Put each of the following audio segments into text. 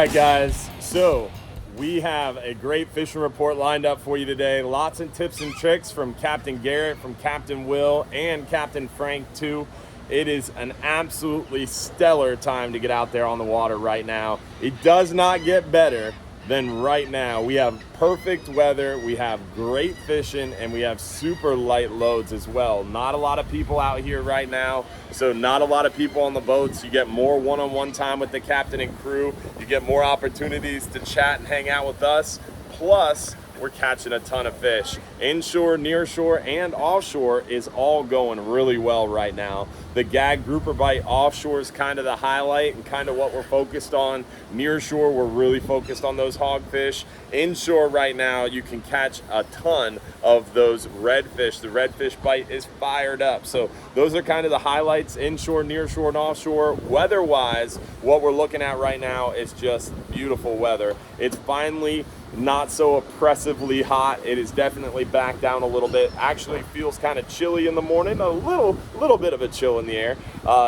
right, guys, so we have a great fishing report lined up for you today. Lots of tips and tricks from Captain Garrett, from Captain Will, and Captain Frank too. It is an absolutely stellar time to get out there on the water right now. It does not get better than right now. We have perfect weather, we have great fishing, and we have super light loads as well. Not a lot of people out here right now, so not a lot of people on the boats. You get more one-on-one time with the captain and crew. You get more opportunities to chat and hang out with us. Plus, we're catching a ton of fish. Inshore, nearshore, and offshore is all going really well right now. The Gag Grouper bite offshore is kind of the highlight and kind of what we're focused on. Nearshore, we're really focused on those hogfish. Inshore right now, you can catch a ton of those redfish. The redfish bite is fired up. So those are kind of the highlights, inshore, nearshore, and offshore. Weather-wise, what we're looking at right now is just beautiful weather. It's finally not so oppressively hot. It is definitely back down a little bit. Actually feels kind of chilly in the morning, a little bit of a chill in the air.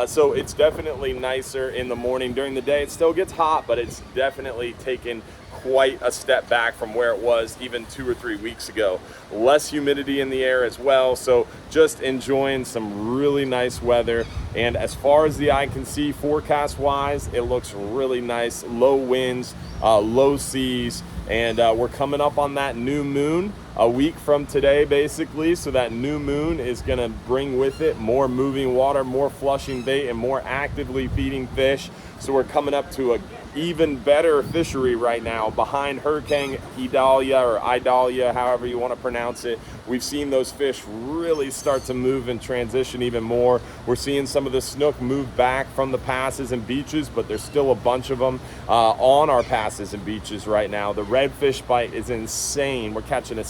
So it's definitely nicer in the morning. During the day, it still gets hot, but it's definitely taken quite a step back from where it was even 2 or 3 weeks ago. Less humidity in the air as well, so just enjoying some really nice weather. And as far as the eye can see, forecast wise, it looks really nice. Low winds, low seas, and we're coming up on that new moon a week from today basically. So that new moon is going to bring with it more moving water, more flushing bait, and more actively feeding fish. So we're coming up to a even better fishery right now behind Hurricane Idalia, or Idalia, however you want to pronounce it. We've seen those fish really start to move and transition even more. We're seeing some of the snook move back from the passes and beaches, but there's still a bunch of them on our passes and beaches right now. The redfish bite is insane. We're catching a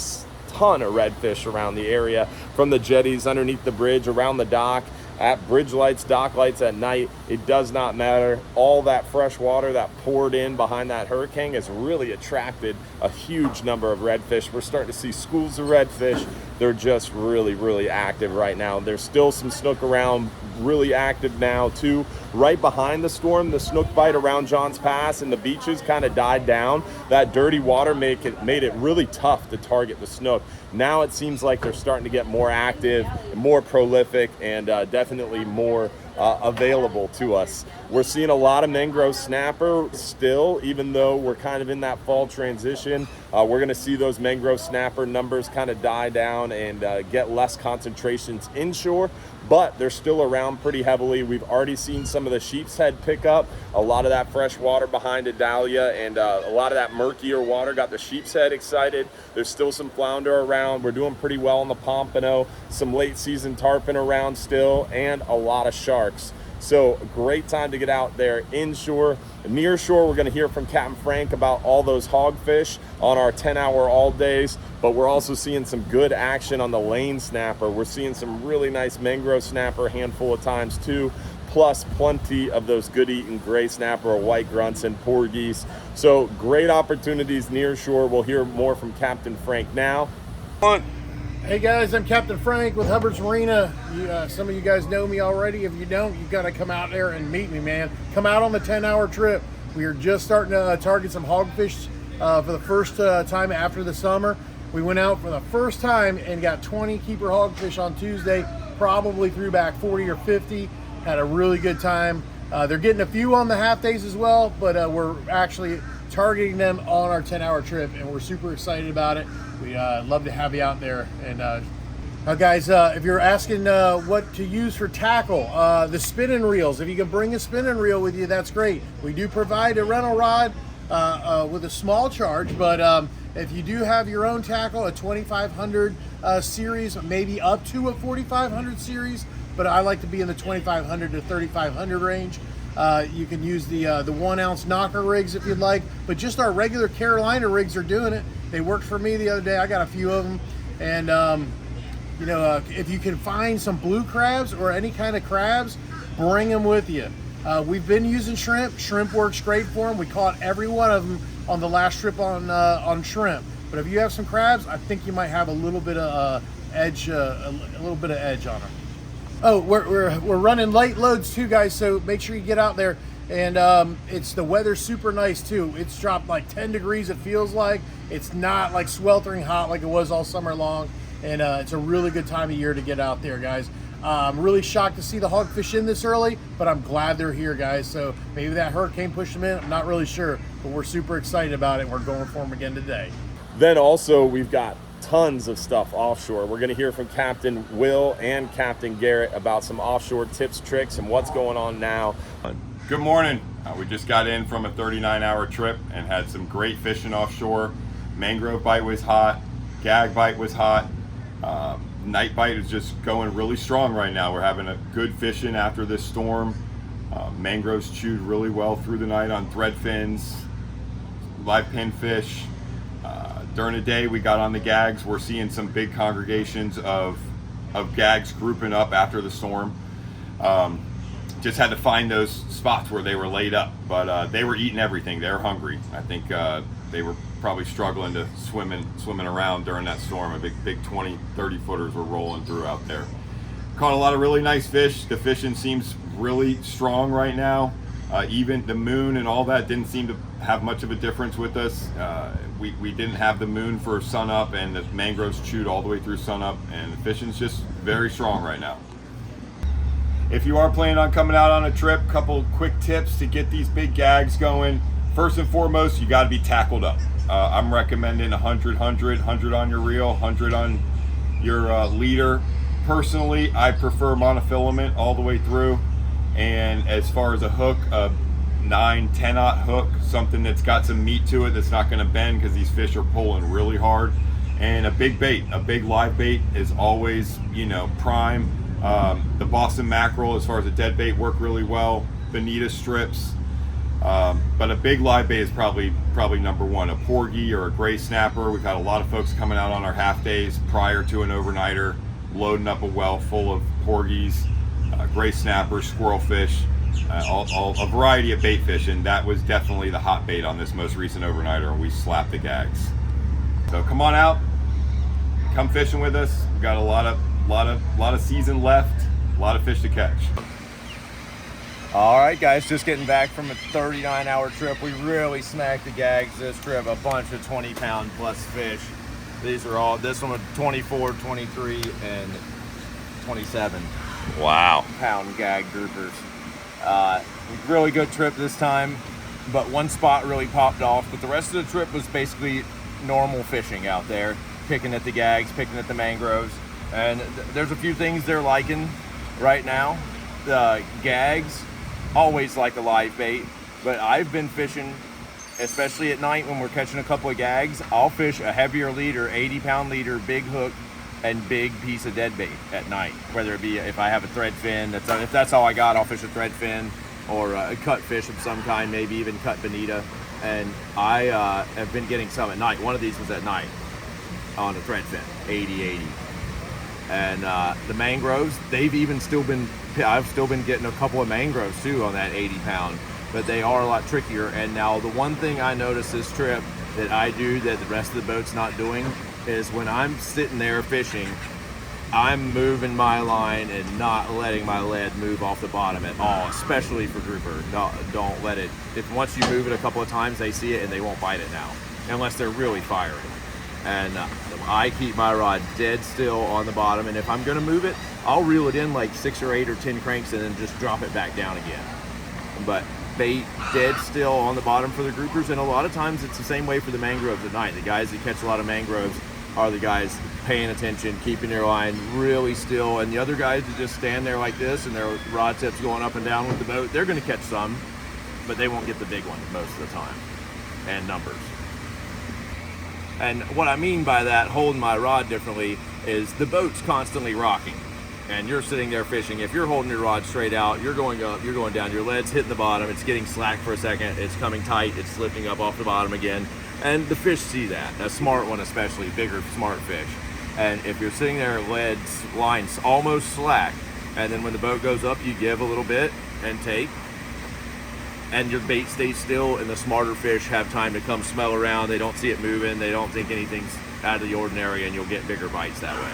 ton of redfish around the area, from the jetties, underneath the bridge, around the dock, at bridge lights, dock lights at night. It does not matter. All that fresh water that poured in behind that hurricane has really attracted a huge number of redfish. We're starting to see schools of redfish. They're just really active right now. There's still some snook around, really active now too. Right behind the storm, the snook bite around Johns Pass and the beaches kind of died down. That dirty water made it really tough to target the snook. Now it seems like they're starting to get more active, more prolific, and definitely more available to us. We're seeing a lot of mangrove snapper still, even though we're kind of in that fall transition. We're going to see those mangrove snapper numbers kind of die down and get less concentrations inshore, but they're still around pretty heavily. We've already seen some of the sheep's head pick up. A lot of that fresh water behind Idalia and a lot of that murkier water got the sheep's head excited. There's still some flounder around. We're doing pretty well on the pompano, some late season tarpon around still, and a lot of sharks. So great time to get out there inshore. Nearshore, we're going to hear from Captain Frank about all those hogfish on our 10-hour all days, but we're also seeing some good action on the lane snapper. We're seeing some really nice mangrove snapper a handful of times too, plus plenty of those good eating gray snapper or white grunts and porgies. So great opportunities nearshore. We'll hear more from Captain Frank now. Hey guys, I'm Captain Frank with Hubbard's Marina. Some of you guys know me already. If you don't, you've got to come out there and meet me, man. Come out on the 10-hour trip. We are just starting to target some hogfish for the first time after the summer. We went out for the first time and got 20 keeper hogfish on Tuesday. Probably threw back 40 or 50. Had a really good time. They're getting a few on the half days as well, but we're actually targeting them on our 10-hour trip, and we're super excited about it. We love to have you out there. And now guys, if you're asking what to use for tackle, the spinning reels, if you can bring a spinning reel with you, that's great. We do provide a rental rod with a small charge, but if you do have your own tackle, a 2500 series, maybe up to a 4500 series, but I like to be in the 2500 to 3500 range. You can use the 1 ounce knocker rigs if you'd like, but just our regular Carolina rigs are doing it. They worked for me the other day. I got a few of them, and if you can find some blue crabs or any kind of crabs, bring them with you. We've been using shrimp. Shrimp works great for them. We caught every one of them on the last trip on shrimp. But if you have some crabs, I think you might have a little bit of edge, a little bit of edge on them. Oh, we're running light loads too, guys, so make sure you get out there. And it's the weather's super nice too. It's dropped like 10 degrees, it feels like. It's not like sweltering hot like it was all summer long. And it's a really good time of year to get out there, guys. I'm really shocked to see the hogfish in this early, but I'm glad they're here, guys. So maybe that hurricane pushed them in. I'm not really sure, but we're super excited about it. And we're going for them again today. Then also we've got tons of stuff offshore. We're going to hear from Captain Will and Captain Garrett about some offshore tips, tricks, and what's going on now. Good morning. We just got in from a 39-hour trip and had some great fishing offshore. Mangrove bite was hot. Gag bite was hot. Night bite is just going really strong right now. We're having a good fishing after this storm. Mangroves chewed really well through the night on thread fins, live pinfish. During the day we got on the gags. We're seeing some big congregations of gags grouping up after the storm. Just had to find those spots where they were laid up, but they were eating everything. They were hungry. I think they were probably struggling to swimming around during that storm. A big 20, 30 footers were rolling through out there. Caught a lot of really nice fish. The fishing seems really strong right now. Even the moon and all that didn't seem to have much of a difference with us. We didn't have the moon for sunup, and the mangroves chewed all the way through sunup, and the fishing's just very strong right now. If you are planning on coming out on a trip, couple quick tips to get these big gags going. First and foremost, you got to be tackled up. I'm recommending 100 on your reel, 100 on your leader. Personally, I prefer monofilament all the way through. And as far as a hook, a 9-10-aught hook, something that's got some meat to it that's not going to bend because these fish are pulling really hard. And a big bait, a big live bait is always, prime. The Boston mackerel, as far as a dead bait, work really well. Bonita strips, but a big live bait is probably number one. A porgy or a gray snapper. We've had a lot of folks coming out on our half days prior to an overnighter, loading up a well full of porgies, gray snappers, squirrelfish, a variety of bait fish, and that was definitely the hot bait on this most recent overnighter, and we slapped the gags. So come on out, come fishing with us. We've got a lot of season left, a lot of fish to catch. All right, guys, just getting back from a 39-hour trip. We really smacked the gags this trip, a bunch of 20-pound plus fish. This one was 24, 23, and 27 Wow. pound gag groupers. Really good trip this time, but one spot really popped off, but the rest of the trip was basically normal fishing out there, picking at the gags, picking at the mangroves. And there's a few things they're liking right now. The gags, always like a live bait, but I've been fishing, especially at night when we're catching a couple of gags, I'll fish a heavier leader, 80-pound leader, big hook, and big piece of dead bait at night. Whether it be if I have a thread fin, if that's all I got, I'll fish a thread fin or a cut fish of some kind, maybe even cut bonita. And I have been getting some at night. One of these was at night on a thread fin, 80. And the mangroves, I've still been getting a couple of mangroves too on that 80-pound, but they are a lot trickier. And now the one thing I noticed this trip that I do that the rest of the boat's not doing is when I'm sitting there fishing, I'm moving my line and not letting my lead move off the bottom at all, especially for grouper. Don't let it. If once you move it a couple of times, they see it and they won't bite it now, unless they're really firing. And I keep my rod dead still on the bottom, and if I'm gonna move it, I'll reel it in like 6 or 8 or 10 cranks and then just drop it back down again. But bait dead still on the bottom for the groupers, and a lot of times it's the same way for the mangroves at night. The guys that catch a lot of mangroves are the guys paying attention, keeping their line really still, and the other guys that just stand there like this and their rod tips going up and down with the boat, they're gonna catch some, but they won't get the big one most of the time, and numbers. And what I mean by that, holding my rod differently, is the boat's constantly rocking. And you're sitting there fishing. If you're holding your rod straight out, you're going up, you're going down, your lead's hitting the bottom, it's getting slack for a second, it's coming tight, it's slipping up off the bottom again. And the fish see that, a smart one especially, bigger, smart fish. And if you're sitting there, line's almost slack, and then when the boat goes up, you give a little bit and take, and your bait stays still, and the smarter fish have time to come smell around. They don't see it moving, they don't think anything's out of the ordinary, and you'll get bigger bites that way.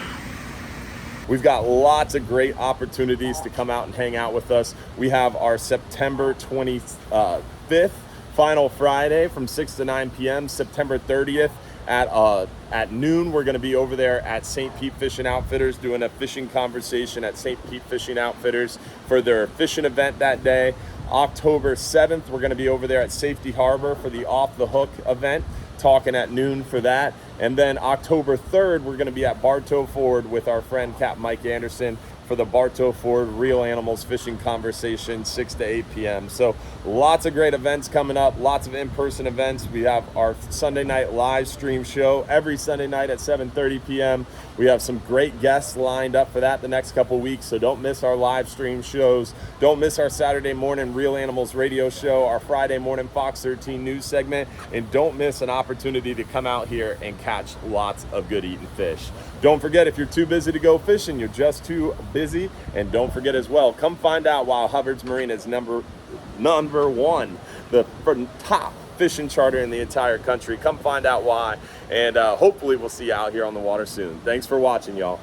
We've got lots of great opportunities to come out and hang out with us. We have our September 25th final Friday from 6 to 9 p.m. September 30th at noon. We're going to be over there at St. Pete Fishing Outfitters doing a fishing conversation at St. Pete Fishing Outfitters for their fishing event that day. October 7th, we're going to be over there at Safety Harbor for the Off the Hook event, talking at noon for that. And then October 3rd, we're going to be at Bartow Ford with our friend Cap Mike Anderson for the Bartow Ford Real Animals Fishing Conversation, 6 to 8 p.m. So lots of great events coming up, lots of in-person events. We have our Sunday night live stream show every Sunday night at 7:30 p.m. We have some great guests lined up for that the next couple weeks, so don't miss our live stream shows. Don't miss our Saturday morning Real Animals radio show, our Friday morning Fox 13 news segment, and don't miss an opportunity to come out here and catch lots of good eating fish. Don't forget, if you're too busy to go fishing, you're just too busy. And don't forget as well, come find out why Hubbard's Marina is number one, the top fishing charter in the entire country. Come find out why, and hopefully we'll see you out here on the water soon. Thanks for watching, y'all.